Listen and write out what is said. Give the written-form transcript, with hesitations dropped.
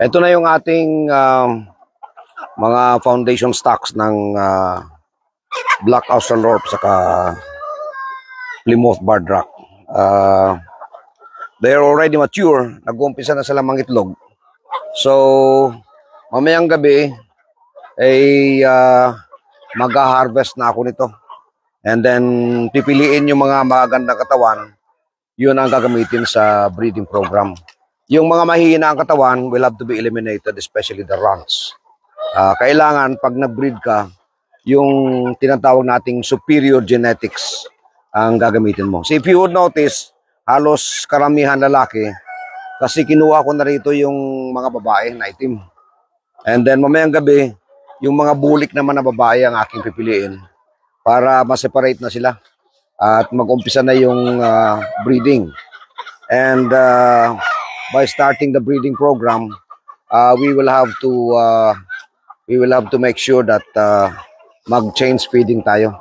Ito na yung ating mga foundation stocks ng Black Australorp saka Plymouth Barred Rock. They are already mature. Nag-uumpisa na sila mangitlog. So, mamayang gabi ay mag-harvest na ako nito. And then, pipiliin yung mga magandang katawan. Yun ang gagamitin sa breeding program. Yung mga mahihina ang katawan will have to be eliminated, especially the runts. Kailangan, pag nag-breed ka, yung tinatawag nating superior genetics ang gagamitin mo. So if you would notice, halos karamihan lalaki, kasi kinuha ko na rito yung mga babae na itim. And then mamayang gabi, yung mga bulik naman na babae ang aking pipiliin para ma-separate na sila at mag-umpisa na yung breeding. And by starting the breeding program, we will have to make sure that mag-change feeding tayo.